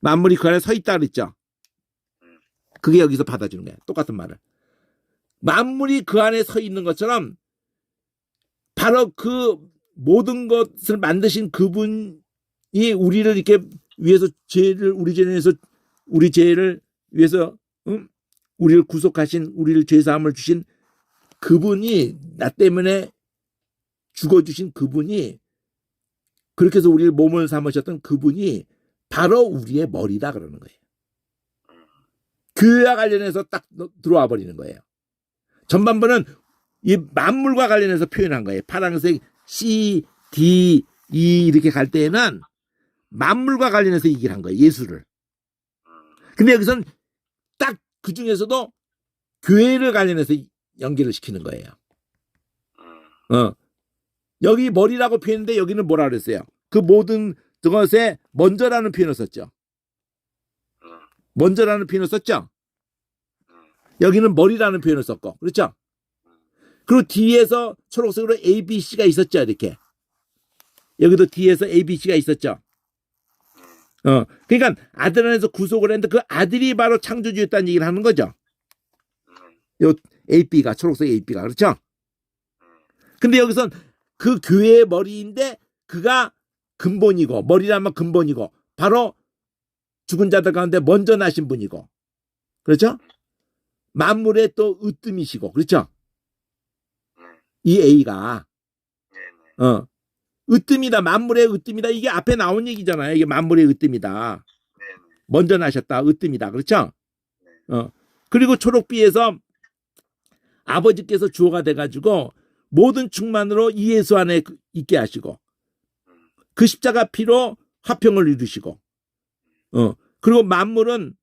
만물이 그 안에 서 있다 그랬죠. 그게 여기서 받아주는 거야. 똑같은 말을. 만물이 그 안에 서 있는 것처럼 바로 그 모든 것을 만드신 그분이 우리를 이렇게 위해서 우리 죄를 위해서 우리를 구속하신, 우리를 죄사함을 주신 그분이, 나 때문에 죽어주신 그분이, 그렇게 해서 우리를 몸을 삼으셨던 그분이 바로 우리의 머리다 그러는 거예요. 교회와 관련해서 딱 들어와 버리는 거예요. 전반부는 이 만물과 관련해서 표현한 거예요. 파란색 C, D, E 이렇게 갈 때에는 만물과 관련해서 얘기를 한 거예요. 예수를. 근데 여기서는 딱 그 중에서도 교회를 관련해서 연결을 시키는 거예요. 여기 머리라고 표현했는데 여기는 뭐라 그랬어요? 그 모든 것에 먼저라는 표현을 썼죠. 먼저라는 표현을 썼죠. 여기는 머리라는 표현을 썼고, 그렇죠? 그리고 뒤에서 초록색으로 ABC가 있었죠, 이렇게. 여기도 뒤에서 ABC가 있었죠. 그러니까 아들 안에서 구속을 했는데 그 아들이 바로 창조주였다는 얘기를 하는 거죠. 요 AB가, 초록색 AB가, 그렇죠? 근데 여기선 그 교회의 머리인데 그가 근본이고, 머리라면 근본이고, 바로 죽은 자들 가운데 먼저 나신 분이고, 그렇죠? 만물의 또 으뜸이시고, 그렇죠? 이 A가, 으뜸이다, 만물의 으뜸이다. 이게 앞에 나온 얘기잖아요. 이게 만물의 으뜸이다. 먼저 나셨다, 으뜸이다. 그렇죠? 그리고 초록비에서 아버지께서 주어가 돼가지고 모든 충만으로 이 예수 안에 있게 하시고, 그 십자가 피로 화평을 이루시고, 그리고 만물은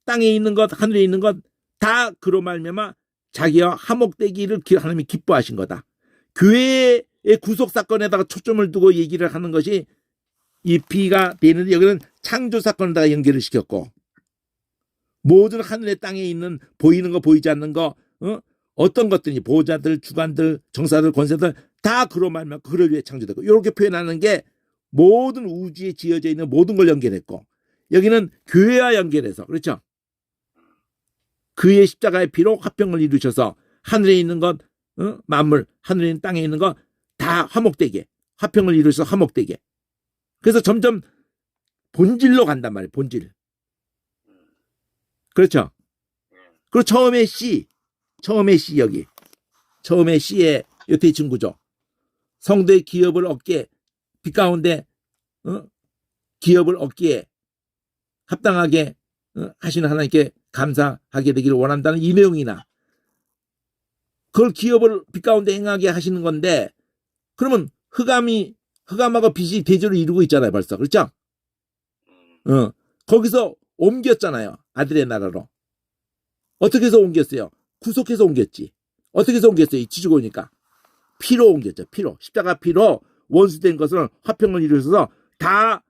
땅에 있는 것, 하늘에 있는 것 다 그로 말미암아 자기와 화목되기를 하나님이 기뻐하신 거다. 교회의 구속 사건에다가 초점을 두고 얘기를 하는 것이 이 B가 되는데, 여기는 창조 사건에다가 연결을 시켰고, 모든 하늘의 땅에 있는 보이는 거 보이지 않는 거, 어떤 것들이 보호자들, 주관들, 정사들, 권세들 다 그로 말미암아 그를 위해 창조됐고, 이렇게 표현하는 게 모든 우주에 지어져 있는 모든 걸 연결했고, 여기는 교회와 연결해서, 그렇죠? 그의 십자가의 피로 화평을 이루셔서 하늘에 있는 것, 만물, 하늘에 있는 땅에 있는 것 다 화목되게, 화평을 이루셔서 화목되게. 그래서 점점 본질로 간단 말이에요. 본질. 그렇죠? 그리고 처음에 C 여기. 처음에 C의 요 대칭 구조. 성도의 기업을 얻기에, 빛 가운데 기업을 얻기에 합당하게 하시는 하나님께 감사하게 되기를 원한다는 이 내용이나, 그걸 기업을 빛 가운데 행하게 하시는 건데, 그러면 흑암하고 빛이 대조를 이루고 있잖아요, 벌써. 그렇죠? 거기서 옮겼잖아요, 아들의 나라로. 어떻게 해서 옮겼어요? 구속해서 옮겼지. 어떻게 해서 옮겼어요? 지주고 오니까 피로 옮겼죠. 피로. 십자가 피로 원수된 것을 화평을 이루셔서 다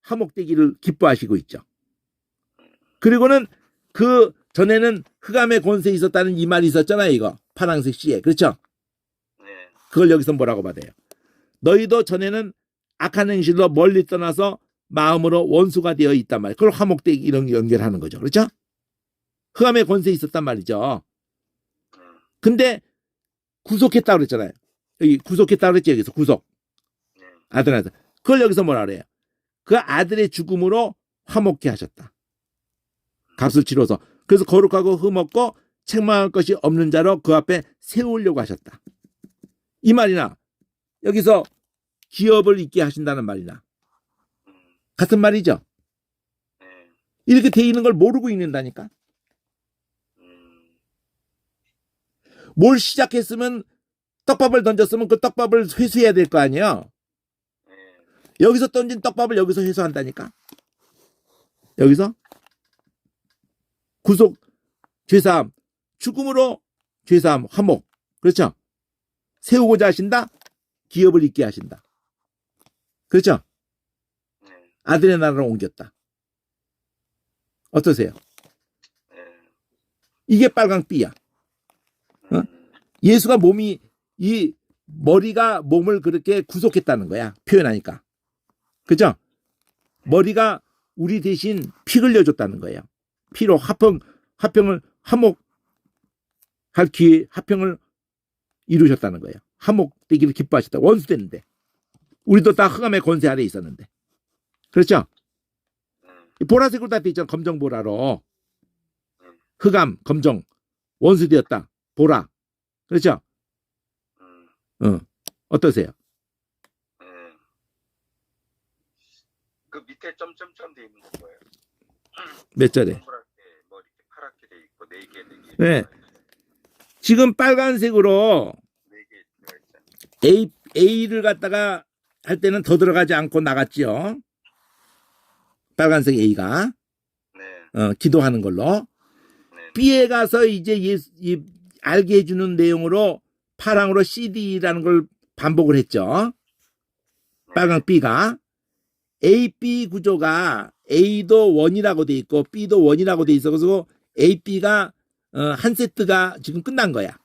화목되기를 기뻐하시고 있죠. 그리고는 그 전에는 흑암의 권세에 있었다는 이 말이 있었잖아요, 이거. 파란색 C에. 그렇죠? 그걸 여기서 뭐라고 받아요? 너희도 전에는 악한 행실로 멀리 떠나서 마음으로 원수가 되어 있단 말이에요. 그걸 화목되기 이런 연결하는 거죠. 그렇죠? 흑암의 권세에 있었단 말이죠. 근데 구속했다고 그랬잖아요. 여기 구속했다고 그랬죠. 여기서 구속. 아들한테. 그걸 여기서 뭐라 그래요? 그 아들의 죽음으로 화목케 하셨다. 값을 치러서. 그래서 거룩하고 흠없고 책망할 것이 없는 자로 그 앞에 세우려고 하셨다. 이 말이나 여기서 기업을 있게 하신다는 말이나 같은 말이죠. 이렇게 돼 있는 걸 모르고 있는다니까. 뭘 시작했으면, 떡밥을 던졌으면 그 떡밥을 회수해야 될 거 아니에요. 여기서 던진 떡밥을 여기서 회수한다니까. 여기서 구속, 죄사함, 죽음으로 죄사함, 화목. 그렇죠? 세우고자 하신다. 기업을 있게 하신다. 그렇죠? 아들의 나라로 옮겼다. 어떠세요? 이게 빨강 B야. 예수가 이 머리가 몸을 그렇게 구속했다는 거야. 표현하니까. 그죠? 머리가 우리 대신 피 흘려줬다는 거예요. 피로 화평을 화목하게 기회, 화평을 이루셨다는 거예요. 화목되기를 기뻐하셨다. 원수됐는데. 우리도 다 흑암의 권세 아래 있었는데. 그렇죠? 보라색으로 다 돼 있잖아. 검정보라로. 흑암, 검정, 원수되었다. 보라. 그렇죠? 어떠세요? 그 밑에 점점점 돼 있는 거 뭐예요? 몇 절에? 동그랗게 뭐 이렇게 파랗게 돼 있고 4개. 네. 지금 빨간색으로 네 개 들어가 있잖아요. A를 갖다가 할 때는 더 들어가지 않고 나갔지요. 빨간색 A가. 네. 기도하는 걸로. 네. B에 가서 이제 알게 해주는 내용으로 파랑으로 CD라는 걸 반복을 했죠. 빨강 B가. A, B 구조가 A도 원이라고 돼 있고 B도 원이라고 돼 있어. 그래서 A, B가 한 세트가 지금 끝난 거야.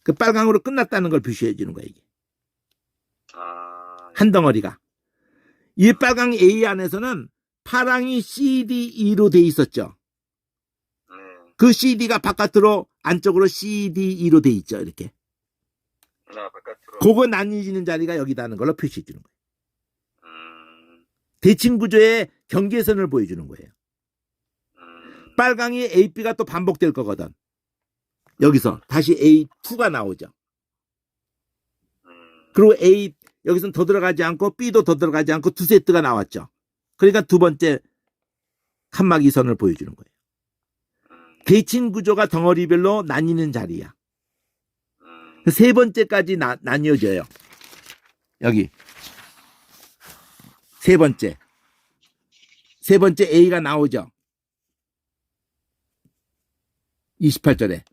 그 빨강으로 끝났다는 걸 표시해 주는 거야, 이게. 한 덩어리가. 이 빨강 A 안에서는 파랑이 CDE로 돼 있었죠. 그 CD가 바깥으로 안쪽으로 CDE로 돼 있죠, 이렇게. 바깥으로. 그거 나뉘어지는 자리가 여기다는 걸로 표시해 주는 거예요. 대칭 구조의 경계선을 보여주는 거예요. 빨강이 AB가 또 반복될 거거든. 여기서 다시 A2가 나오죠. 그리고 A 여기서는 더 들어가지 않고 B도 더 들어가지 않고 두 세트가 나왔죠. 그러니까 두 번째 칸막이 선을 보여주는 거예요. 대칭 구조가 덩어리별로 나뉘는 자리야. 세 번째까지 나뉘어져요. 여기 세 번째 A가 나오죠. 28절에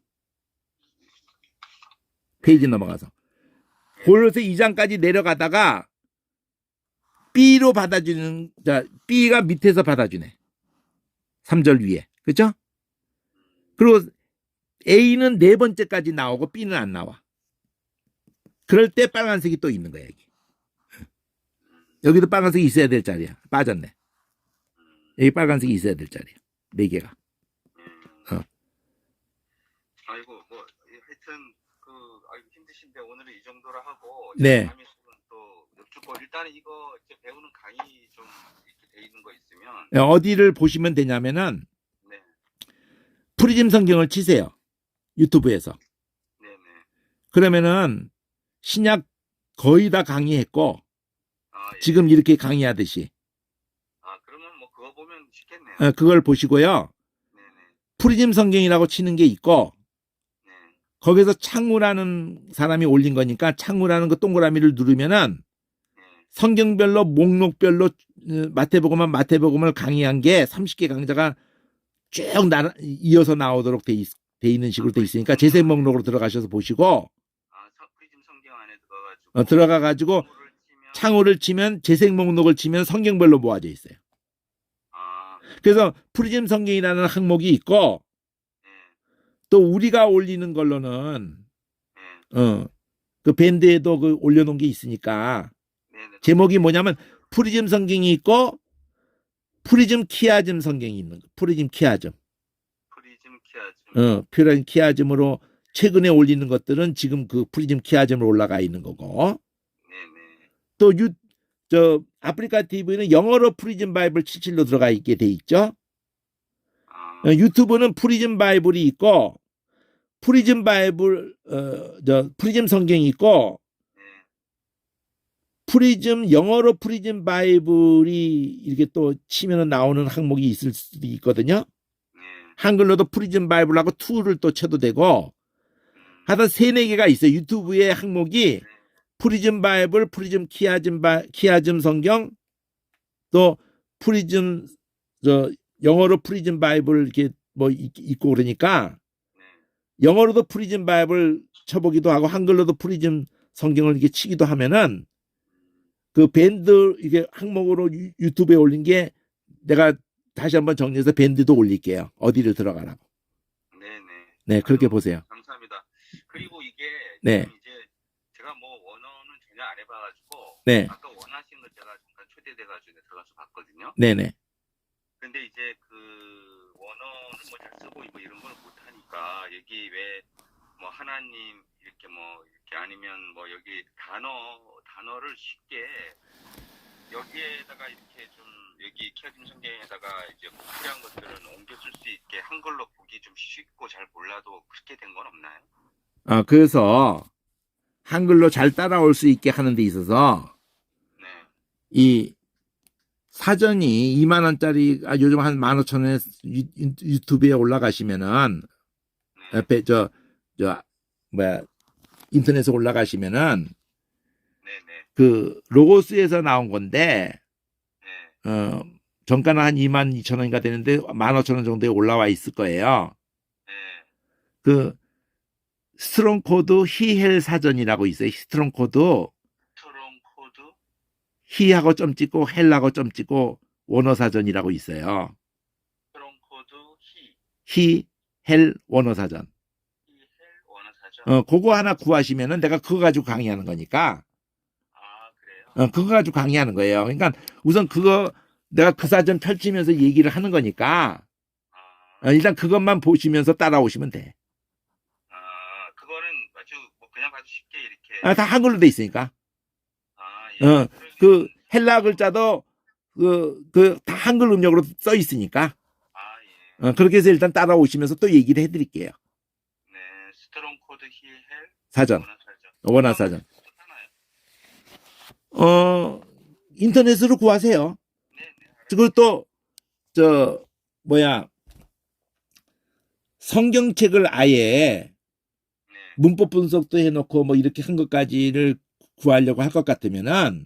페이지 넘어가서 골로새 2장까지 내려가다가 B로 받아주는, 자, B가 밑에서 받아주네. 3절 위에. 그렇죠? 그리고 A는 네 번째까지 나오고 B는 안 나와. 그럴 때 빨간색이 또 있는 거야, 여기. 여기도 빨간색이 있어야 될 자리야. 빠졌네. 여기 빨간색이 있어야 될 자리야. 네 개가. 아이고, 뭐, 하여튼, 아이고, 힘드신데 오늘은 이 정도로 하고. 네. 다음에 또 여쭙고, 일단은 이거 이제 배우는 강의 좀 이렇게 돼 있는 거 있으면. 어디를 보시면 되냐면은, 네. 프리즘 성경을 치세요. 유튜브에서. 네네. 그러면은, 신약 거의 다 강의했고, 예. 지금 이렇게 강의하듯이. 그러면 뭐 그거 보면 쉽겠네요. 그걸 보시고요. 네네. 프리즘 성경이라고 치는 게 있고, 네. 거기서 창우라는 사람이 올린 거니까 창우라는 그 동그라미를 누르면은 네. 성경별로 목록별로 마태복음을 강의한 게 30개 강좌가 쭉 이어서 나오도록 돼 있는 식으로 돼 있으니까 재생 목록으로 들어가셔서 보시고 프리즘 성경 안에 들어가가지고 들어가가지고 창우를 치면 재생 목록을 치면 성경별로 모아져 있어요. 그래서 프리즘 성경이라는 항목이 있고 또 우리가 올리는 걸로는 그 밴드에도 그 올려놓은 게 있으니까 제목이 뭐냐면 프리즘 성경이 있고 프리즘 키아즘 성경이 있는 거. 프리즘 키아즘. 프리즘 키아즘으로 최근에 올리는 것들은 지금 그 프리즘 키아즘으로 올라가 있는 거고. 또 아프리카 TV는 영어로 프리즘 바이블 77로 들어가 있게 돼 있죠. 유튜브는 프리즘 바이블이 있고 프리즘 바이블 프리즘 성경이 있고 영어로 프리즘 바이블이 이렇게 또 치면은 나오는 항목이 있을 수도 있거든요. 한글로도 프리즘 바이블하고 2를 또 쳐도 되고 하여튼 3-4개가 있어요. 유튜브에 항목이 프리즘 바이블, 프리즘 키아즘 성경, 또 프리즘 영어로 프리즘 바이블 이렇게 뭐 있고 그러니까 영어로도 프리즘 바이블 쳐보기도 하고 한글로도 프리즘 성경을 이렇게 치기도 하면은 그 밴드 이게 항목으로 유튜브에 올린 게 내가 다시 한번 정리해서 밴드도 올릴게요. 어디를 들어가라고. 네, 그렇게 보세요. 감사합니다. 그리고 이게 네. 이제 제가 뭐 원어는 전혀 안 해봐가지고 네. 아까 원하신 거 제가 잠깐 초대돼가지고 들어가서 봤거든요. 네네. 근데 이제 그 원어는 뭐 잘 쓰고 뭐 이런 걸 못하니까 여기 왜 뭐 하나님 이렇게 뭐 이렇게 아니면 뭐 여기 단어를 쉽게 여기에다가 이렇게 좀 여기 켜진 성경에다가 이제 필요한 것들은 옮겨 쓸 수 있게 한글로 보기 좀 쉽고 잘 몰라도 그렇게 된 건 없나요? 그래서 한글로 잘 따라올 수 있게 하는 데 있어서 네, 이 사전이 2만 원짜리 요즘 한 15,000원에 유튜브에 올라가시면은 네, 옆에 저 뭐야 인터넷에 올라가시면은 네, 네, 그 로고스에서 나온 건데 네, 정가는 한 22,000원인가 되는데 15,000원 정도에 올라와 있을 거예요. 네. 그 스트롱 코드 히헬 사전이라고 있어요. 스트롱 코드 트론 코드 히하고 점 찍고 헬하고 점 찍고 원어 사전이라고 있어요. 트론 코드 히 히헬 원어 사전. 히헬 원어 사전. 그거 하나 구하시면은 내가 그거 가지고 강의하는 거니까. 아, 그래요? 그거 가지고 강의하는 거예요. 그러니까 우선 그거 내가 그 사전 펼치면서 얘기를 하는 거니까 일단 그것만 보시면서 따라오시면 돼. 그거는 아주 뭐 그냥 봐도 쉽게 이렇게. 다 한글로 돼 있으니까. 예. 그 헬라 글자도 다 한글 음력으로 써 있으니까. 예. 그렇게 해서 일단 따라오시면서 또 얘기를 해드릴게요. 네, 스트롱 코드 힐 사전, 원어 사전. 원어 사전. 하나요? 인터넷으로 구하세요. 네, 네. 그리고 또 성경책을 아예 네, 문법 분석도 해놓고 뭐 이렇게 한 것까지를 구하려고 할 것 같으면은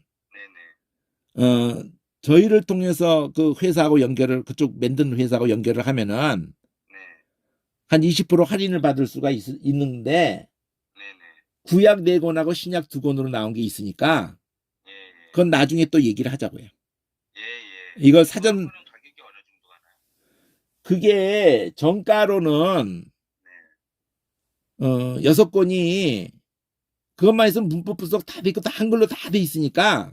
네, 네. 저희를 통해서 그 회사하고 연결을 그쪽 만든 회사하고 연결을 하면은 네, 한 20% 할인을 받을 수가 있는데 네, 네. 구약 4권하고 신약 2권으로 나온 게 있으니까 예, 예. 그건 나중에 또 얘기를 하자고요. 예, 예. 이거 사전 그거는 가격이 어느 정도 가나요? 그게 정가로는 네. 6권이 그것만 있으면 문법 분석 다 돼 있고 다 한글로 다 돼 있으니까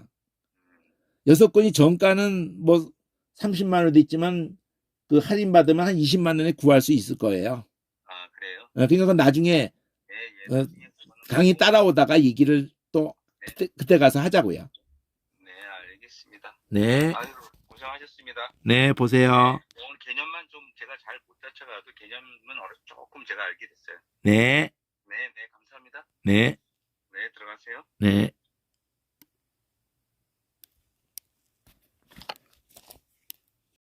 6권이 정가는 뭐 30만 원 돼 있지만 그 할인 받으면 한 20만 원에 구할 수 있을 거예요. 아, 그래요? 그러니까 그건 나중에 예, 예. 나중에 그거는 강의 따라오다가 얘기를 또 네. 그때 가서 하자고요. 네, 알겠습니다. 네, 아유, 고생하셨습니다. 네 보세요. 네, 오늘 개념만 좀 제가 잘 못 다쳐가도 개념은 조금 제가 알게 됐어요. 네, 네, 네, 감사합니다. 네, 네, 들어가세요. 네.